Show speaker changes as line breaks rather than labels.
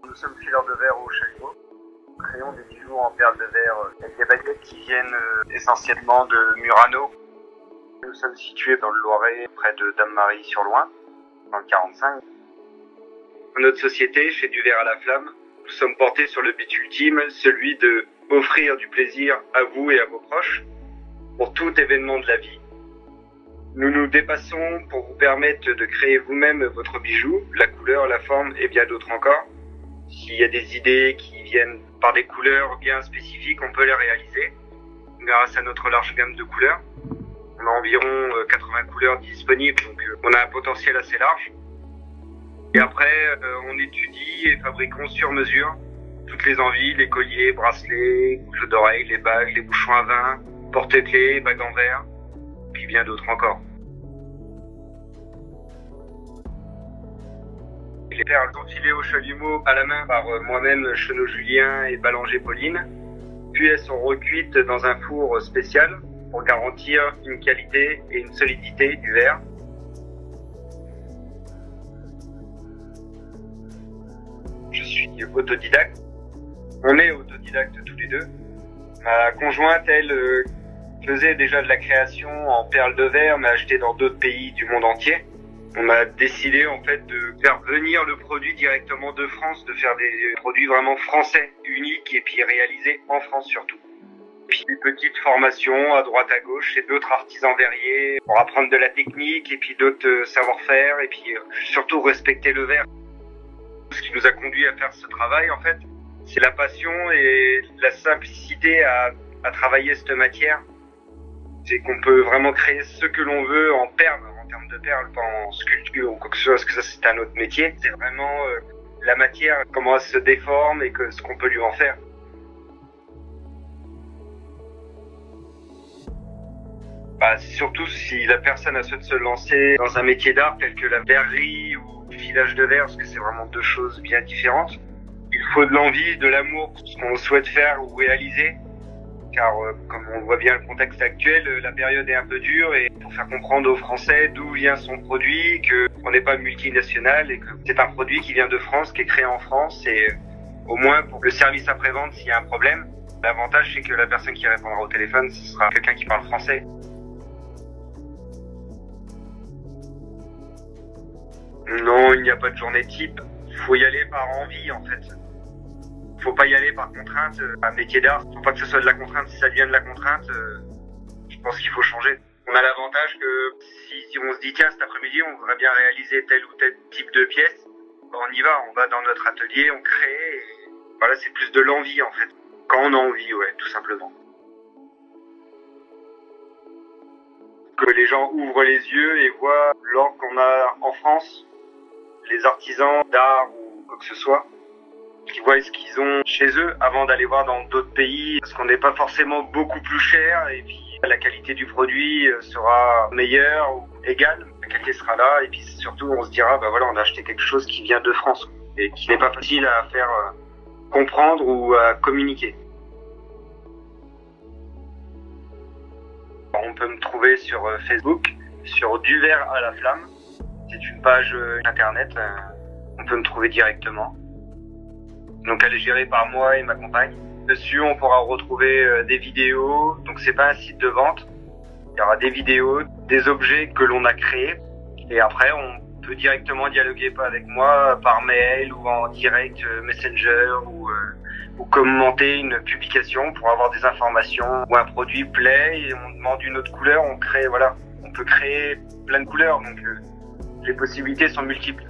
Nous sommes fileurs de verre au Chalumeau. Nous créons des bijoux en perles de verre avec des baguettes qui viennent essentiellement de Murano. Nous sommes situés dans le Loiret, près de Dame-Marie-sur-Loing, dans le 45. Notre société fait du verre à la flamme. Nous sommes portés sur le but ultime, celui de offrir du plaisir à vous et à vos proches pour tout événement de la vie. Nous nous dépassons pour vous permettre de créer vous-même votre bijou, la couleur, la forme et bien d'autres encore. S'il y a des idées qui viennent par des couleurs bien spécifiques, on peut les réaliser grâce à notre large gamme de couleurs. On a environ 80 couleurs disponibles, donc on a un potentiel assez large. Et après, on étudie et fabriquons sur mesure toutes les envies, les colliers, bracelets, boucles d'oreilles, les bagues, les bouchons à vin, porte-clés, bagues en verre, puis bien d'autres encore. Les perles sont filées au chalumeau à la main par moi-même, Chenot Julien et Ballanger Pauline. Puis elles sont recuites dans un four spécial pour garantir une qualité et une solidité du verre. Je suis autodidacte. On est autodidactes tous les deux. Ma conjointe, elle, faisait déjà de la création en perles de verre, mais achetée dans d'autres pays du monde entier. On a décidé en fait de faire venir le produit directement de France, de faire des produits vraiment français, uniques et puis réalisés en France surtout. Puis des petites formations à droite à gauche chez d'autres artisans verriers pour apprendre de la technique et puis d'autres savoir-faire et puis surtout respecter le verre. Ce qui nous a conduit à faire ce travail en fait, c'est la passion et la simplicité à travailler cette matière. C'est qu'on peut vraiment créer ce que l'on veut en perles, en termes de perles, pas en sculpture ou quoi que ce soit, parce que ça c'est un autre métier. C'est vraiment la matière, comment elle se déforme et ce qu'on peut lui en faire. Surtout si la personne a souhaité se lancer dans un métier d'art tel que la verrerie ou le filage de verre, parce que c'est vraiment deux choses bien différentes. Il faut de l'envie, de l'amour pour ce qu'on souhaite faire ou réaliser. Car comme on voit bien le contexte actuel, la période est un peu dure et pour faire comprendre aux Français d'où vient son produit, qu'on n'est pas multinational et que c'est un produit qui vient de France, qui est créé en France et au moins pour le service après-vente s'il y a un problème. L'avantage c'est que la personne qui répondra au téléphone, ce sera quelqu'un qui parle français. Non, il n'y a pas de journée type. Il faut y aller par envie en fait. Faut pas y aller par contrainte. Un métier d'art, faut pas que ce soit de la contrainte. Si ça devient de la contrainte, je pense qu'il faut changer. On a l'avantage que si on se dit tiens cet après-midi on voudrait bien réaliser tel ou tel type de pièce, on y va, on va dans notre atelier, on crée. Et voilà, c'est plus de l'envie en fait. Quand on a envie, ouais, tout simplement. Que les gens ouvrent les yeux et voient l'or qu'on a en France, les artisans d'art ou quoi que ce soit, qui voient ce qu'ils ont chez eux avant d'aller voir dans d'autres pays, parce qu'on n'est pas forcément beaucoup plus cher et puis la qualité du produit sera meilleure ou égale, la qualité sera là et puis surtout on se dira bah voilà on a acheté quelque chose qui vient de France et qui n'est pas facile à faire comprendre ou à communiquer. On peut me trouver sur Facebook, sur Du Verre à la Flamme, c'est une page internet, on peut me trouver directement. Donc elle est gérée par moi et ma compagne. Dessus on pourra retrouver des vidéos, donc c'est pas un site de vente. Il y aura des vidéos, des objets que l'on a créés et après on peut directement dialoguer pas avec moi par mail ou en direct Messenger ou commenter une publication pour avoir des informations ou un produit plaît et on demande une autre couleur, on crée voilà, on peut créer plein de couleurs donc les possibilités sont multiples.